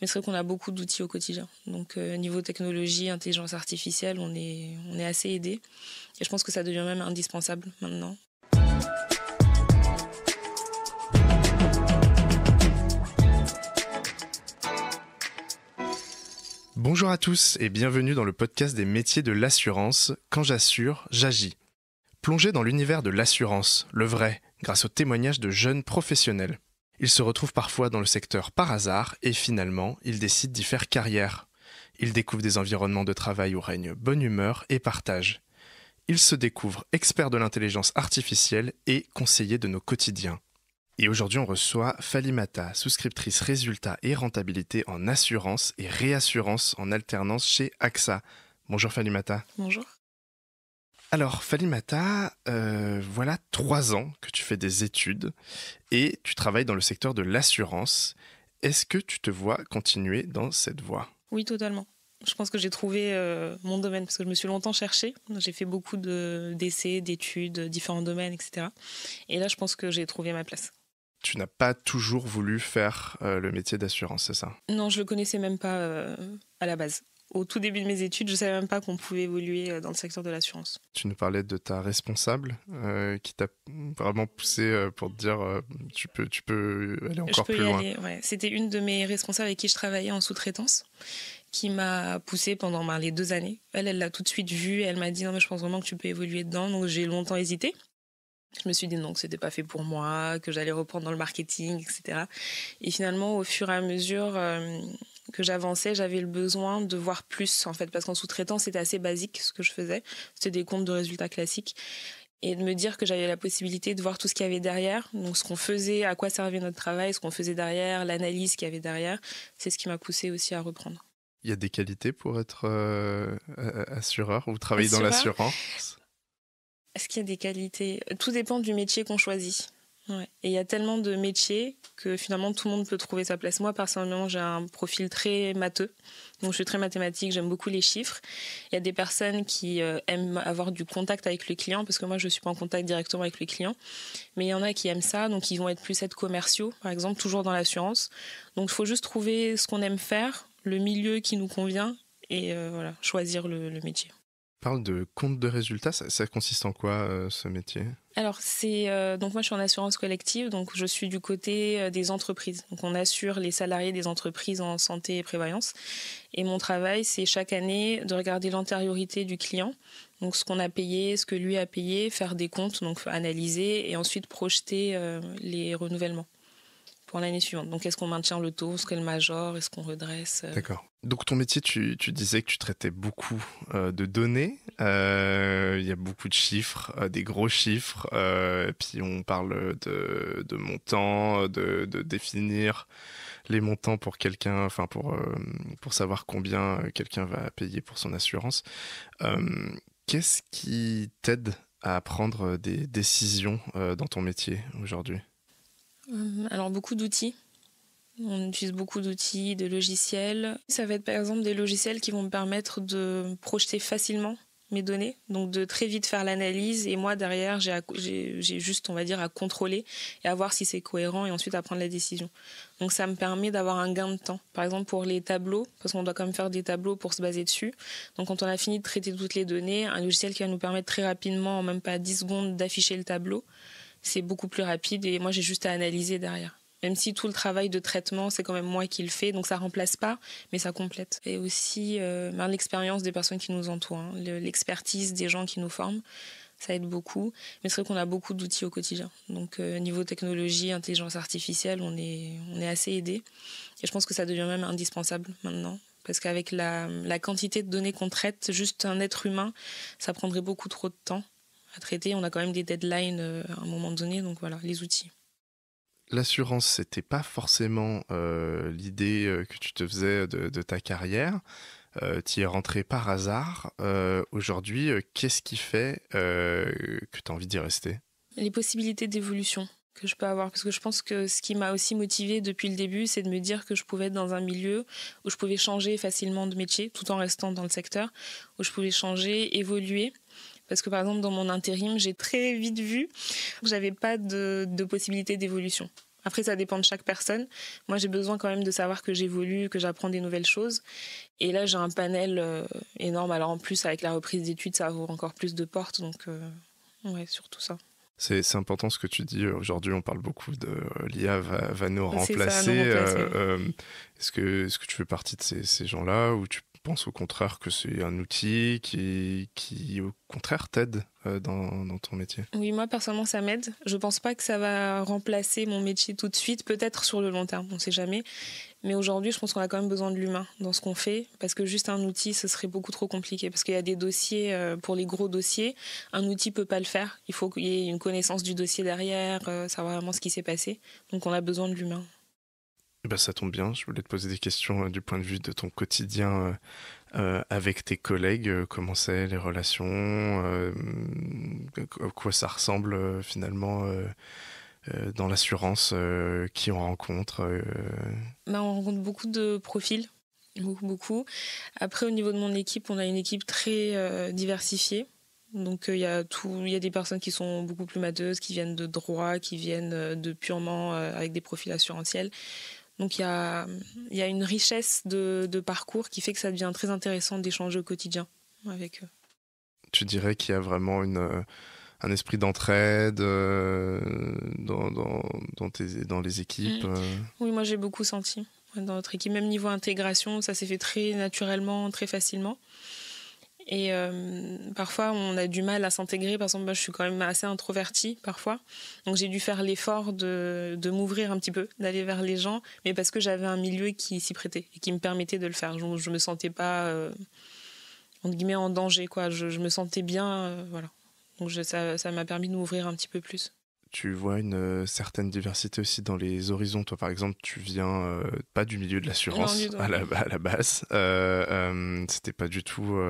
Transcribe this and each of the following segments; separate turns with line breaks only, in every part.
Mais c'est vrai qu'on a beaucoup d'outils au quotidien. Donc niveau technologie, intelligence artificielle, on est assez aidé. Et je pense que ça devient même indispensable maintenant.
Bonjour à tous et bienvenue dans le podcast des métiers de l'assurance. Quand j'assure, j'agis. Plongez dans l'univers de l'assurance, le vrai, grâce aux témoignages de jeunes professionnels. Ils se retrouvent parfois dans le secteur par hasard et finalement, ils décident d'y faire carrière. Ils découvrent des environnements de travail où règne bonne humeur et partage. Ils se découvrent experts de l'intelligence artificielle et conseillers de nos quotidiens. Et aujourd'hui, on reçoit Falimata, souscriptrice résultats et rentabilité en assurance et réassurance en alternance chez AXA. Bonjour Falimata.
Bonjour.
Alors Falimata, voilà 3 ans que tu fais des études et tu travailles dans le secteur de l'assurance. Est-ce que tu te vois continuer dans cette voie ?
Oui, totalement. Je pense que j'ai trouvé mon domaine parce que je me suis longtemps cherchée. J'ai fait beaucoup d'essais, d'études, différents domaines, etc. Et là, je pense que j'ai trouvé ma place.
Tu n'as pas toujours voulu faire le métier d'assurance, c'est ça ?
Non, je le connaissais même pas à la base. Au tout début de mes études, je ne savais même pas qu'on pouvait évoluer dans le secteur de l'assurance.
Tu nous parlais de ta responsable qui t'a vraiment poussé pour te dire tu peux aller encore plus loin.
Ouais. C'était une de mes responsables avec qui je travaillais en sous-traitance qui m'a poussée pendant les 2 années. Elle l'a tout de suite vue et elle m'a dit non mais je pense vraiment que tu peux évoluer dedans. Donc j'ai longtemps hésité. Je me suis dit non, que c'était pas fait pour moi, que j'allais reprendre dans le marketing, etc. Et finalement, au fur et à mesure que j'avançais, j'avais le besoin de voir plus, en fait, parce qu'en sous-traitance, c'était assez basique ce que je faisais. C'était des comptes de résultats classiques. Et de me dire que j'avais la possibilité de voir tout ce qu'il y avait derrière, donc ce qu'on faisait, à quoi servait notre travail, ce qu'on faisait derrière, l'analyse qu'il y avait derrière, c'est ce qui m'a poussée aussi à reprendre.
Il y a des qualités pour être assureur ou travailler dans l'assurance ?
Est-ce qu'il y a des qualités ? Tout dépend du métier qu'on choisit. Ouais. Et il y a tellement de métiers que finalement tout le monde peut trouver sa place. Moi, personnellement, j'ai un profil très matheux. Donc, je suis très mathématique, j'aime beaucoup les chiffres. Il y a des personnes qui aiment avoir du contact avec le client, parce que moi, je ne suis pas en contact directement avec le client. Mais il y en a qui aiment ça, donc ils vont être plus commerciaux, par exemple, toujours dans l'assurance. Donc, il faut juste trouver ce qu'on aime faire, le milieu qui nous convient, et voilà, choisir le métier.
Parle de compte de résultats, ça consiste en quoi ce métier ?
Alors, donc moi je suis en assurance collective, donc je suis du côté des entreprises. Donc on assure les salariés des entreprises en santé et prévoyance. Et mon travail, c'est chaque année de regarder l'antériorité du client, donc ce qu'on a payé, ce que lui a payé, faire des comptes, donc analyser et ensuite projeter les renouvellements pour l'année suivante. Donc est-ce qu'on maintient le taux, est-ce qu'on majore, est-ce qu'on redresse
D'accord. Donc ton métier, tu disais que tu traitais beaucoup de données, il y a beaucoup de chiffres, des gros chiffres, et puis on parle de montants, de définir les montants pour quelqu'un, enfin pour savoir combien quelqu'un va payer pour son assurance. Qu'est-ce qui t'aide à prendre des décisions dans ton métier aujourd'hui ?
Alors beaucoup d'outils. On utilise beaucoup d'outils, de logiciels. Ça va être par exemple des logiciels qui vont me permettre de projeter facilement mes données, donc de très vite faire l'analyse et moi derrière j'ai juste on va dire à contrôler et à voir si c'est cohérent et ensuite à prendre la décision. Donc ça me permet d'avoir un gain de temps. Par exemple pour les tableaux, parce qu'on doit quand même faire des tableaux pour se baser dessus. Donc quand on a fini de traiter toutes les données, un logiciel qui va nous permettre très rapidement, en même pas 10 secondes, d'afficher le tableau, c'est beaucoup plus rapide et moi j'ai juste à analyser derrière. Même si tout le travail de traitement, c'est quand même moi qui le fais, donc ça remplace pas, mais ça complète. Et aussi l'expérience des personnes qui nous entourent, l'expertise des gens qui nous forment, ça aide beaucoup. Mais c'est vrai qu'on a beaucoup d'outils au quotidien. Donc niveau technologie, intelligence artificielle, on est assez aidé. Et je pense que ça devient même indispensable maintenant. Parce qu'avec la quantité de données qu'on traite, juste un être humain, ça prendrait beaucoup trop de temps à traiter. On a quand même des deadlines à un moment donné, donc voilà, les outils.
L'assurance, c'était pas forcément l'idée que tu te faisais de ta carrière. Tu y es rentré par hasard. Aujourd'hui, qu'est-ce qui fait que tu as envie d'y rester ?
Les possibilités d'évolution que je peux avoir. Parce que je pense que ce qui m'a aussi motivée depuis le début, c'est de me dire que je pouvais être dans un milieu où je pouvais changer facilement de métier, tout en restant dans le secteur, où je pouvais changer, évoluer. Parce que par exemple, dans mon intérim, j'ai très vite vu que j'avais pas de possibilité d'évolution. Après, ça dépend de chaque personne. Moi, j'ai besoin quand même de savoir que j'évolue, que j'apprends des nouvelles choses. Et là, j'ai un panel énorme. Alors en plus, avec la reprise d'études, ça ouvre encore plus de portes. Donc, ouais, surtout ça.
C'est important ce que tu dis. Aujourd'hui, on parle beaucoup de l'IA va nous remplacer.
C'est ça, nous remplacer.
Est-ce que tu fais partie de ces gens-là ou tu penses au contraire que c'est un outil qui au contraire, t'aide dans ton métier?
Oui, moi, personnellement, ça m'aide. Je pense pas que ça va remplacer mon métier tout de suite. Peut-être sur le long terme, on sait jamais. Mais aujourd'hui, je pense qu'on a quand même besoin de l'humain dans ce qu'on fait, parce que juste un outil, ce serait beaucoup trop compliqué. Parce qu'il y a des dossiers, pour les gros dossiers, un outil peut pas le faire. Il faut qu'il y ait une connaissance du dossier derrière, savoir vraiment ce qui s'est passé. Donc on a besoin de l'humain.
Ben, ça tombe bien, je voulais te poser des questions du point de vue de ton quotidien avec tes collègues. Comment c'est les relations, à quoi ça ressemble finalement dans l'assurance, qui on rencontre.
On rencontre beaucoup de profils, beaucoup. Après, au niveau de mon équipe, on a une équipe très diversifiée. Donc il y a des personnes qui sont beaucoup plus matheuses, qui viennent de droit, qui viennent de purement avec des profils assurantiels. Donc il y a une richesse de parcours qui fait que ça devient très intéressant d'échanger au quotidien avec eux.
Tu dirais qu'il y a vraiment un esprit d'entraide dans les équipes.
Oui, moi j'ai beaucoup senti dans notre équipe. Même niveau intégration, ça s'est fait très naturellement, très facilement. Et parfois, on a du mal à s'intégrer. Par exemple, moi, je suis quand même assez introvertie parfois. Donc, j'ai dû faire l'effort de m'ouvrir un petit peu, d'aller vers les gens, mais parce que j'avais un milieu qui s'y prêtait et qui me permettait de le faire. Je ne me sentais pas, entre guillemets, en danger, quoi. Je me sentais bien, voilà. Donc, ça m'a permis de m'ouvrir un petit peu plus.
Tu vois une certaine diversité aussi dans les horizons. Toi, par exemple, tu viens pas du milieu de l'assurance à la base. C'était pas du tout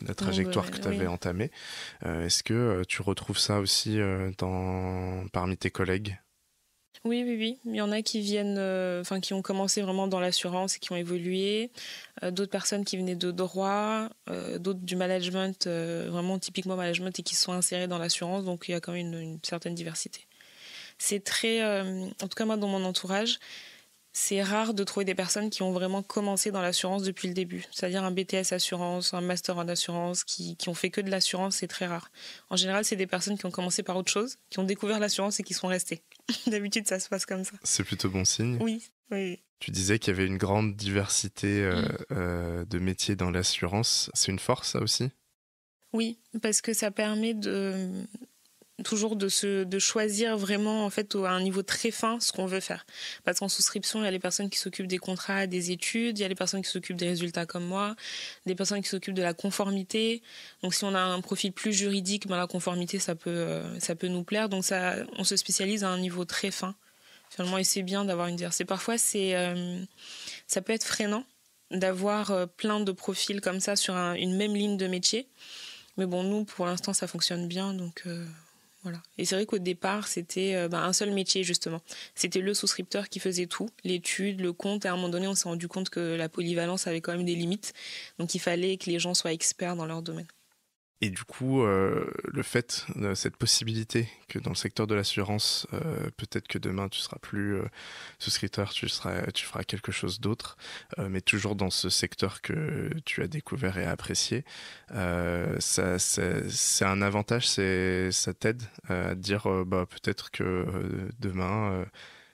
la trajectoire que tu avais entamée. Est-ce que tu retrouves ça aussi parmi tes collègues?
Oui. Il y en a qui viennent, qui ont commencé vraiment dans l'assurance et qui ont évolué. D'autres personnes qui venaient de droit, d'autres du management, vraiment typiquement management, et qui se sont insérées dans l'assurance. Donc il y a quand même une certaine diversité. C'est très, en tout cas moi dans mon entourage, c'est rare de trouver des personnes qui ont vraiment commencé dans l'assurance depuis le début. C'est-à-dire un BTS assurance, un master en assurance, qui ont fait que de l'assurance, c'est très rare. En général, c'est des personnes qui ont commencé par autre chose, qui ont découvert l'assurance et qui sont restées. D'habitude, ça se passe comme ça.
C'est plutôt bon signe.
Oui.
Tu disais qu'il y avait une grande diversité de métiers dans l'assurance. C'est une force, ça aussi?
Oui, parce que ça permet toujours de choisir vraiment en fait à un niveau très fin ce qu'on veut faire. Parce qu'en souscription, il y a les personnes qui s'occupent des contrats, des études, il y a les personnes qui s'occupent des résultats comme moi, des personnes qui s'occupent de la conformité. Donc si on a un profil plus juridique, la conformité ça peut nous plaire. Donc on se spécialise à un niveau très fin. Finalement, et c'est bien d'avoir une diversité. Parfois ça peut être freinant d'avoir plein de profils comme ça sur une même ligne de métier. Mais bon, nous pour l'instant ça fonctionne bien, donc voilà. Et c'est vrai qu'au départ, c'était un seul métier, justement. C'était le souscripteur qui faisait tout, l'étude, le compte. Et à un moment donné, on s'est rendu compte que la polyvalence avait quand même des limites. Donc, il fallait que les gens soient experts dans leur domaine.
Et du coup, le fait, cette possibilité que dans le secteur de l'assurance, peut-être que demain tu seras plus souscripteur, tu feras quelque chose d'autre, mais toujours dans ce secteur que tu as découvert et apprécié, c'est un avantage, ça t'aide à te dire peut-être que demain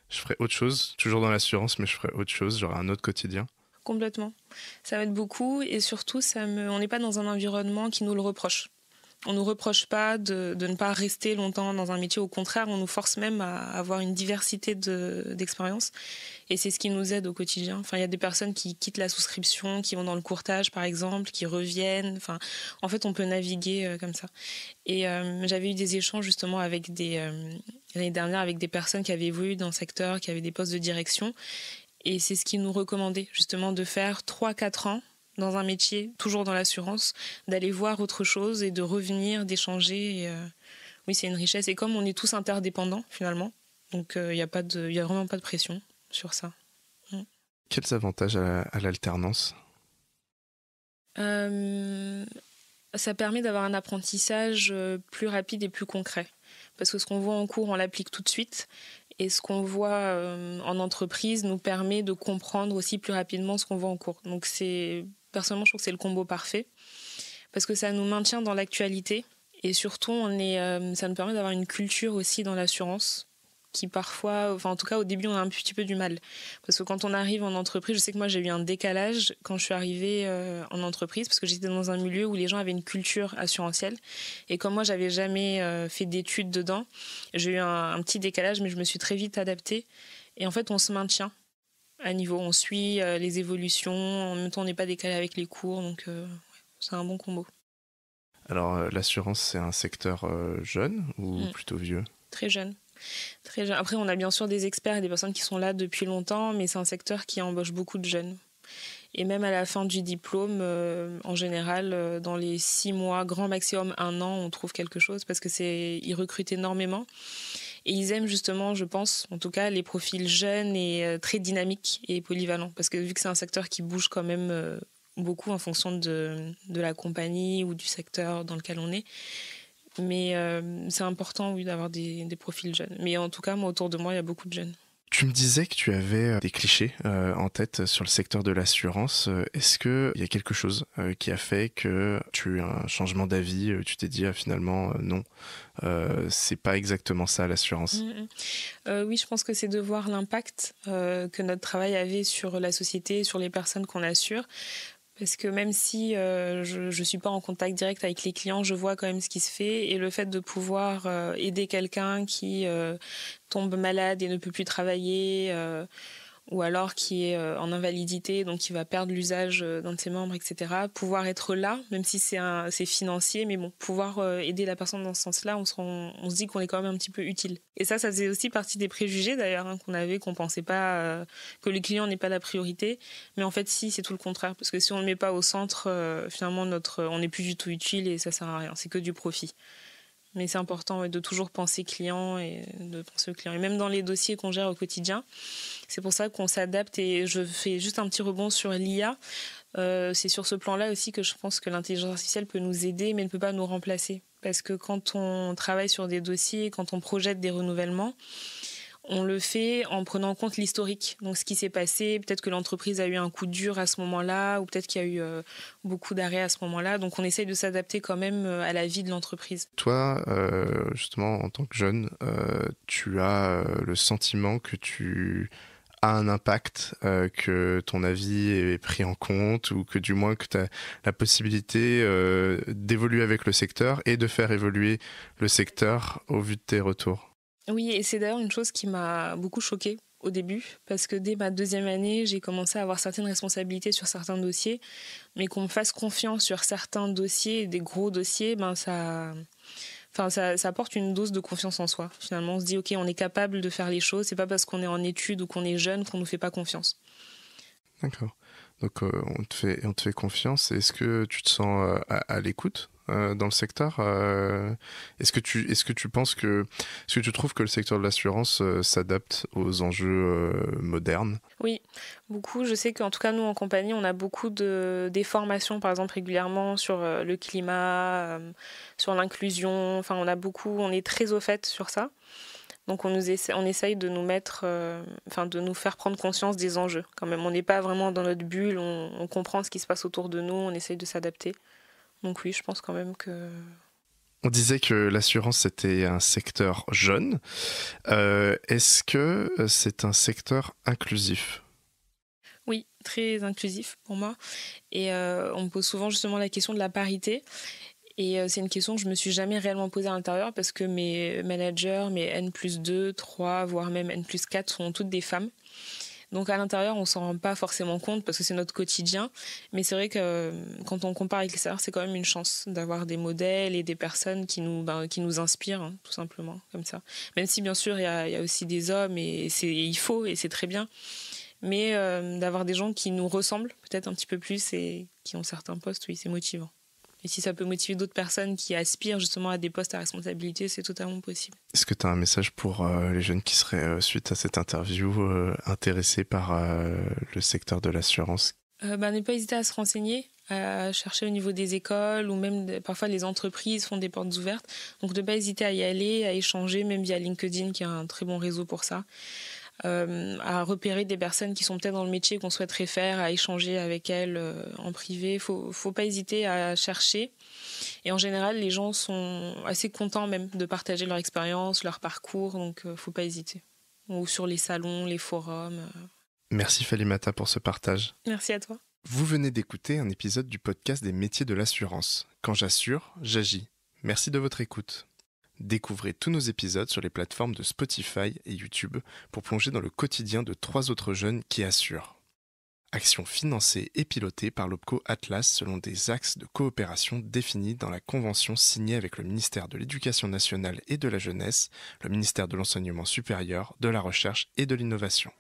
je ferai autre chose, toujours dans l'assurance, mais je ferai autre chose, j'aurai un autre quotidien.
Complètement. Ça m'aide beaucoup et surtout, on n'est pas dans un environnement qui nous le reproche. On ne nous reproche pas de ne pas rester longtemps dans un métier. Au contraire, on nous force même à avoir une diversité d'expériences. Et c'est ce qui nous aide au quotidien. Enfin, il y a des personnes qui quittent la souscription, qui vont dans le courtage, par exemple, qui reviennent. Enfin, en fait, on peut naviguer comme ça. Et j'avais eu des échanges justement avec l'année dernière avec des personnes qui avaient évolué dans le secteur, qui avaient des postes de direction. Et c'est ce qu'ils nous recommandaient, justement, de faire 3-4 ans dans un métier, toujours dans l'assurance, d'aller voir autre chose et de revenir, d'échanger. Oui, c'est une richesse. Et comme on est tous interdépendants, finalement, donc il y a vraiment pas de pression sur ça.
Quels avantages à l'alternance ?
Ça permet d'avoir un apprentissage plus rapide et plus concret. Parce que ce qu'on voit en cours, on l'applique tout de suite. Et ce qu'on voit en entreprise nous permet de comprendre aussi plus rapidement ce qu'on voit en cours. Donc personnellement, je trouve que c'est le combo parfait parce que ça nous maintient dans l'actualité et surtout, ça nous permet d'avoir une culture aussi dans l'assurance qui parfois, enfin en tout cas au début, on a un petit peu du mal. Parce que quand on arrive en entreprise, je sais que moi j'ai eu un décalage quand je suis arrivée en entreprise parce que j'étais dans un milieu où les gens avaient une culture assurantielle. Et comme moi, j'avais jamais fait d'études dedans, j'ai eu un petit décalage, mais je me suis très vite adaptée. Et en fait, on se maintient à niveau, on suit les évolutions, en même temps on n'est pas décalé avec les cours, donc c'est un bon combo.
Alors l'assurance, c'est un secteur jeune ou plutôt vieux ?
Très jeune. Très jeune. Après, on a bien sûr des experts et des personnes qui sont là depuis longtemps, mais c'est un secteur qui embauche beaucoup de jeunes. Et même à la fin du diplôme, en général, dans les 6 mois, grand maximum 1 an, on trouve quelque chose parce ils recrutent énormément. Et ils aiment justement, je pense, en tout cas, les profils jeunes et très dynamiques et polyvalents. Parce que vu que c'est un secteur qui bouge quand même beaucoup en fonction de la compagnie ou du secteur dans lequel on est. Mais c'est important, oui, d'avoir des profils jeunes. Mais en tout cas, moi, autour de moi, il y a beaucoup de jeunes.
Tu me disais que tu avais des clichés en tête sur le secteur de l'assurance. Est-ce qu'il y a quelque chose qui a fait que tu as eu un changement d'avis, tu t'es dit finalement non, c'est pas exactement ça l'assurance?
Oui, je pense que c'est de voir l'impact que notre travail avait sur la société, sur les personnes qu'on assure. Parce que même si je ne suis pas en contact direct avec les clients, je vois quand même ce qui se fait. Et le fait de pouvoir aider quelqu'un qui tombe malade et ne peut plus travailler, ou alors qui est en invalidité, donc qui va perdre l'usage d'un de ses membres, etc. Pouvoir être là, même si c'est financier, mais bon, pouvoir aider la personne dans ce sens-là, on se dit qu'on est quand même un petit peu utile. Et ça faisait aussi partie des préjugés d'ailleurs qu'on pensait pas que le client n'est pas la priorité, mais en fait si, c'est tout le contraire, parce que si on ne met pas au centre, finalement on n'est plus du tout utile et ça sert à rien, c'est que du profit. Mais c'est important de toujours penser client et de penser au client. Et même dans les dossiers qu'on gère au quotidien, c'est pour ça qu'on s'adapte. Et je fais juste un petit rebond sur l'IA. C'est sur ce plan-là aussi que je pense que l'intelligence artificielle peut nous aider, mais ne peut pas nous remplacer. Parce que quand on travaille sur des dossiers, quand on projette des renouvellements, on le fait en prenant en compte l'historique. Donc ce qui s'est passé, peut-être que l'entreprise a eu un coup dur à ce moment-là, ou peut-être qu'il y a eu beaucoup d'arrêts à ce moment-là. Donc on essaye de s'adapter quand même à la vie de l'entreprise.
Toi, justement, en tant que jeune, tu as le sentiment que tu as un impact, que ton avis est pris en compte, ou que du moins que tu as la possibilité d'évoluer avec le secteur et de faire évoluer le secteur au vu de tes retours?
Oui, et c'est d'ailleurs une chose qui m'a beaucoup choquée au début, parce que dès ma 2e année, j'ai commencé à avoir certaines responsabilités sur certains dossiers, mais qu'on me fasse confiance sur certains dossiers, des gros dossiers, ça apporte une dose de confiance en soi. Finalement, on se dit, ok, on est capable de faire les choses, c'est pas parce qu'on est en études ou qu'on est jeune qu'on nous fait pas confiance.
D'accord. Donc on te fait confiance. Est-ce que tu te sens à l'écoute dans le secteur? Est-ce que tu penses est-ce que tu trouves que le secteur de l'assurance s'adapte aux enjeux modernes?
Oui, beaucoup. Je sais qu'en tout cas, nous, en compagnie, on a beaucoup des formations, par exemple, régulièrement sur le climat, sur l'inclusion. Enfin, on est très au fait sur ça. Donc on essaye de nous mettre, de nous faire prendre conscience des enjeux. Quand même, on n'est pas vraiment dans notre bulle, on comprend ce qui se passe autour de nous, on essaye de s'adapter. Donc oui, je pense quand même que...
On disait que l'assurance c'était un secteur jeune. Est-ce que c'est un secteur inclusif?
Oui, très inclusif pour moi. Et on me pose souvent justement la question de la parité. Et c'est une question que je me suis jamais réellement posée à l'intérieur parce que mes managers, mes N+2, 3, voire même N+4 sont toutes des femmes. Donc à l'intérieur, on s'en rend pas forcément compte parce que c'est notre quotidien. Mais c'est vrai que quand on compare avec l'extérieur, c'est quand même une chance d'avoir des modèles et des personnes qui nous inspirent, hein, tout simplement, comme ça. Même si bien sûr, il y a aussi des hommes et il faut et c'est très bien. Mais d'avoir des gens qui nous ressemblent peut-être un petit peu plus et qui ont certains postes, oui, c'est motivant. Et si ça peut motiver d'autres personnes qui aspirent justement à des postes à responsabilité, c'est totalement possible.
Est-ce que tu as un message pour les jeunes qui seraient, suite à cette interview, intéressés par le secteur de l'assurance?
Ne pas hésiter à se renseigner, à chercher au niveau des écoles ou même parfois les entreprises font des portes ouvertes. Donc de ne pas hésiter à y aller, à échanger, même via LinkedIn qui est un très bon réseau pour ça. À repérer des personnes qui sont peut-être dans le métier qu'on souhaiterait faire, à échanger avec elles en privé. Faut pas hésiter à chercher. Et en général, les gens sont assez contents même de partager leur expérience, leur parcours, donc faut pas hésiter. Ou sur les salons, les forums.
Merci Falimata pour ce partage.
Merci à toi.
Vous venez d'écouter un épisode du podcast des métiers de l'assurance. Quand j'assure, j'agis. Merci de votre écoute. Découvrez tous nos épisodes sur les plateformes de Spotify et YouTube pour plonger dans le quotidien de 3 autres jeunes qui assurent. Action financée et pilotée par l'OPCO Atlas selon des axes de coopération définis dans la convention signée avec le ministère de l'Éducation nationale et de la jeunesse, le ministère de l'Enseignement supérieur, de la Recherche et de l'Innovation.